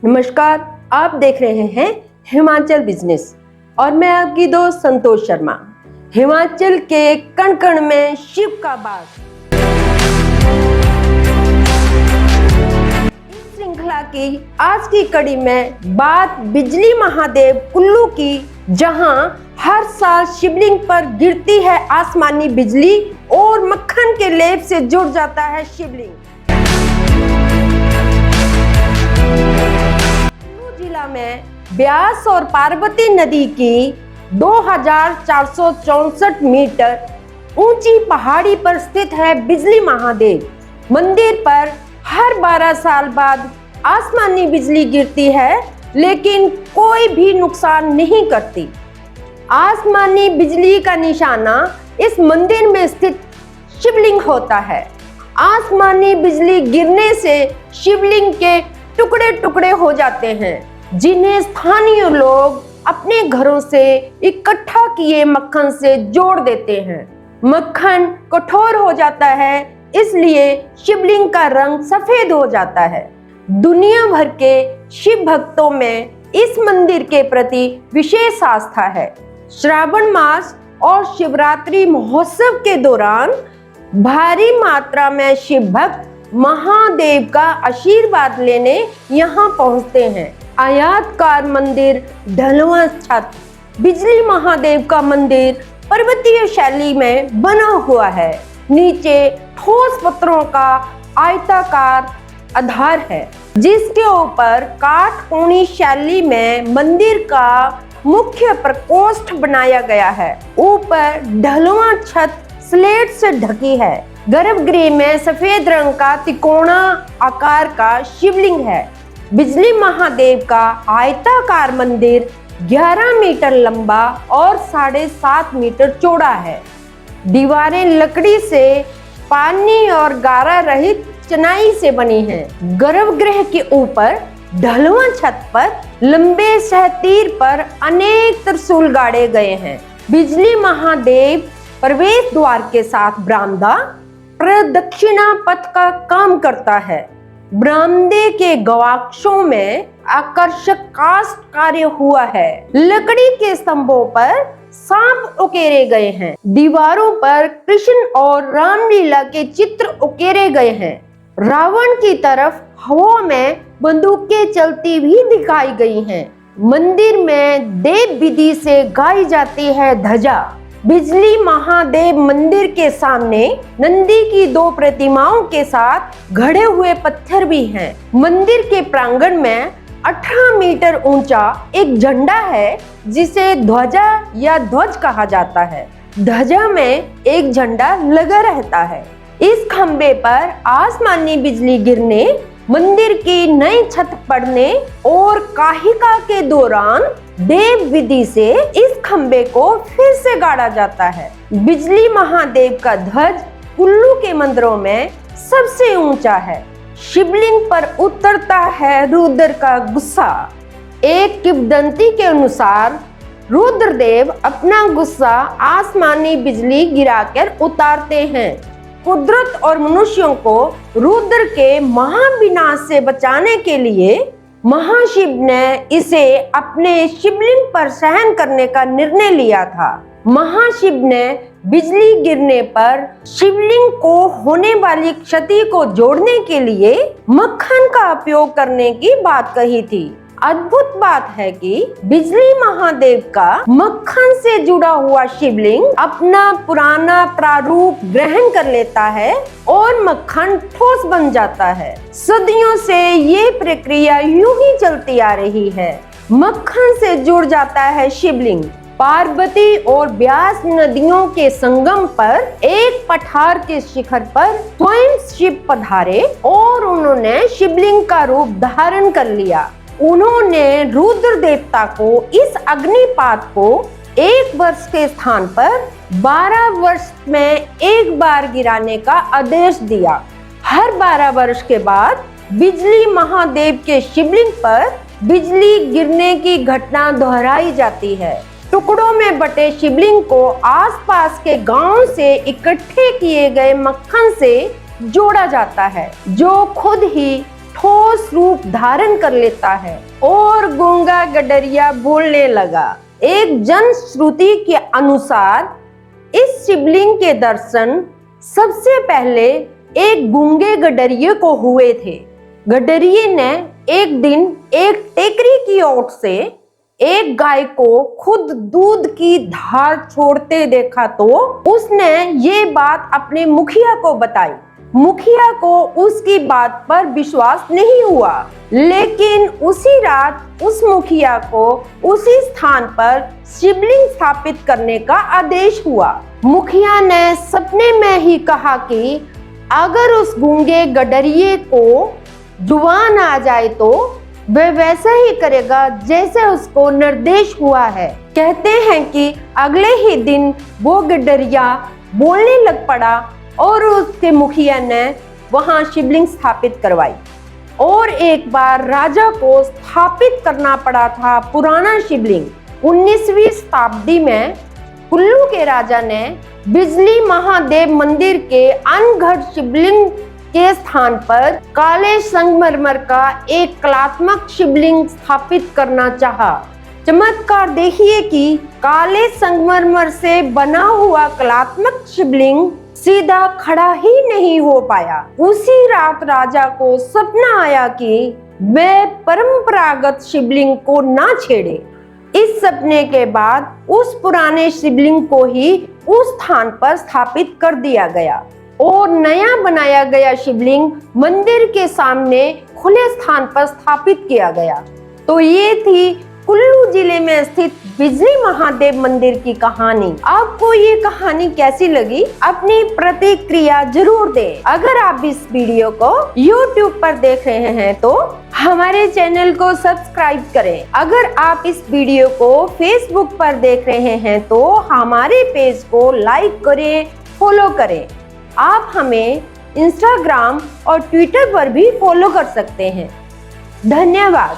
नमस्कार, आप देख रहे हैं हिमाचल बिजनेस और मैं आपकी दोस्त संतोष शर्मा। हिमाचल के कण कण में शिव का वास। इस श्रृंखला की आज की कड़ी में बात बिजली महादेव कुल्लू की, जहां हर साल शिवलिंग पर गिरती है आसमानी बिजली और मक्खन के लेप से जुड़ जाता है शिवलिंग। जिला में ब्यास और पार्वती नदी की 2464 मीटर ऊंची पहाड़ी पर स्थित है बिजली महादेव मंदिर पर हर 12 साल बाद आसमानी बिजली गिरती है, लेकिन कोई भी नुकसान नहीं करती। आसमानी बिजली का निशाना इस मंदिर में स्थित शिवलिंग होता है। आसमानी बिजली गिरने से शिवलिंग के टुकड़े टुकड़े हो जाते हैं, जिन्हें स्थानीय लोग अपने घरों से इकट्ठा किए मक्खन से जोड़ देते हैं। मक्खन कठोर हो जाता है, इसलिए शिवलिंग का रंग सफेद हो जाता है। दुनिया भर के शिव भक्तों में इस मंदिर के प्रति विशेष आस्था है। श्रावण मास और शिवरात्रि महोत्सव के दौरान भारी मात्रा में शिव भक्त महादेव का आशीर्वाद लेने यहाँ पहुँचते हैं। आयताकार मंदिर, ढलवां छत, बिजली महादेव का मंदिर पर्वतीय शैली में बना हुआ है। नीचे ठोस पत्थरों का आयताकार आधार है, जिसके ऊपर काटकोनी शैली में मंदिर का मुख्य प्रकोष्ठ बनाया गया है। ऊपर ढलवां छत स्लेट से ढकी है। गर्भगृह में सफेद रंग का तिकोना आकार का शिवलिंग है। बिजली महादेव का आयताकार मंदिर 11 मीटर लंबा और 7.5 मीटर चौड़ा है। दीवारें लकड़ी से, पानी और गारा रहित चिनाई से बनी हैं। गर्भगृह के ऊपर ढलवां छत पर लंबे सहतीर पर अनेक त्रिशूल गाड़े गए हैं। बिजली महादेव प्रवेश द्वार के साथ बरामदा प्रदक्षिणा पथ का काम करता है। बरामदे के गवाक्षों में आकर्षक काष्ठ कार्य हुआ है। लकड़ी के स्तंभों पर सांप उकेरे गए हैं। दीवारों पर कृष्ण और रामलीला के चित्र उकेरे गए हैं। रावण की तरफ हवा में बंदूकें चलती भी दिखाई गई हैं। मंदिर में देव विधि से गाई जाती है ध्वजा। बिजली महादेव मंदिर के सामने नंदी की 2 प्रतिमाओं के साथ घड़े हुए पत्थर भी हैं। मंदिर के प्रांगण में 18 मीटर ऊंचा एक झंडा है, जिसे ध्वजा या ध्वज कहा जाता है। ध्वजा में एक झंडा लगा रहता है। इस खंबे पर आसमानी बिजली गिरने, मंदिर की नई छत पड़ने और काहिका के दौरान देव विधि से इस खंबे को फिर से गाड़ा जाता है। बिजली महादेव का ध्वज कुल्लू के मंदिरों में सबसे ऊंचा है। शिवलिंग पर उतरता है रुद्र का गुस्सा। एक किंवदंती के अनुसार रुद्रदेव अपना गुस्सा आसमानी बिजली गिराकर उतारते हैं। कुदरत और मनुष्यों को रुद्र के महाविनाश से बचाने के लिए महाशिव ने इसे अपने शिवलिंग पर सहन करने का निर्णय लिया था। महाशिव ने बिजली गिरने पर शिवलिंग को होने वाली क्षति को जोड़ने के लिए मक्खन का उपयोग करने की बात कही थी। अद्भुत बात है कि बिजली महादेव का मक्खन से जुड़ा हुआ शिवलिंग अपना पुराना प्रारूप ग्रहण कर लेता है और मक्खन ठोस बन जाता है। सदियों से ये प्रक्रिया यूं ही चलती आ रही है। मक्खन से जुड़ जाता है शिवलिंग। पार्वती और ब्यास नदियों के संगम पर एक पठार के शिखर पर स्वयं शिव पधारे और उन्होंने शिवलिंग का रूप धारण कर लिया। उन्होंने रुद्र देवता को इस अग्निपात को 1 वर्ष के स्थान पर 12 वर्ष में एक बार गिराने का आदेश दिया। हर 12 वर्ष के बाद बिजली महादेव के शिवलिंग पर बिजली गिरने की घटना दोहराई जाती है। टुकड़ों में बटे शिवलिंग को आसपास के गांव से इकट्ठे किए गए मक्खन से जोड़ा जाता है, जो खुद ही ठोस रूप धारण कर लेता है और गूंगा गडरिया बोलने लगा। एक जनश्रुति के अनुसार इस शिवलिंग के दर्शन सबसे पहले एक गूंगे गडरिये को हुए थे। गडरिये ने एक दिन एक टेकरी की ओट से एक गाय को खुद दूध की धार छोड़ते देखा तो उसने ये बात अपने मुखिया को बताई। मुखिया को उसकी बात पर विश्वास नहीं हुआ, लेकिन उसी रात उस मुखिया को उसी स्थान पर शिवलिंग स्थापित करने का आदेश हुआ। मुखिया ने सपने में ही कहा कि अगर उस गूंगे गडरिये को जुबान आ जाए तो वह वैसा ही करेगा जैसे उसको निर्देश हुआ है। कहते हैं कि अगले ही दिन वो गडरिया बोलने लग पड़ा और उसके मुखिया ने वहां शिवलिंग स्थापित करवाई। और एक बार राजा को स्थापित करना पड़ा था पुराना शिवलिंग। 19वीं शताब्दी में कुल्लू के राजा ने बिजली महादेव मंदिर के अनघड़ शिवलिंग के स्थान पर काले संगमरमर का एक कलात्मक शिवलिंग स्थापित करना चाहा। चमत्कार देखिए कि काले संगमरमर से बना हुआ कलात्मक शिवलिंग सीधा खड़ा ही नहीं हो पाया। उसी रात राजा को सपना आया कि वह परंपरागत शिवलिंग को ना छेड़े। इस सपने के बाद उस पुराने शिवलिंग को ही उस स्थान पर स्थापित कर दिया गया और नया बनाया गया शिवलिंग मंदिर के सामने खुले स्थान पर स्थापित किया गया। तो ये थी कुल्लू जिले में स्थित बिजली महादेव मंदिर की कहानी। आपको ये कहानी कैसी लगी? अपनी प्रतिक्रिया जरूर दें। अगर आप इस वीडियो को YouTube पर देख रहे हैं तो हमारे चैनल को सब्सक्राइब करें। अगर आप इस वीडियो को Facebook पर देख रहे हैं तो हमारे पेज को लाइक करें, फॉलो करें। आप हमें इंस्टाग्राम और ट्विटर पर भी फॉलो कर सकते हैं। धन्यवाद।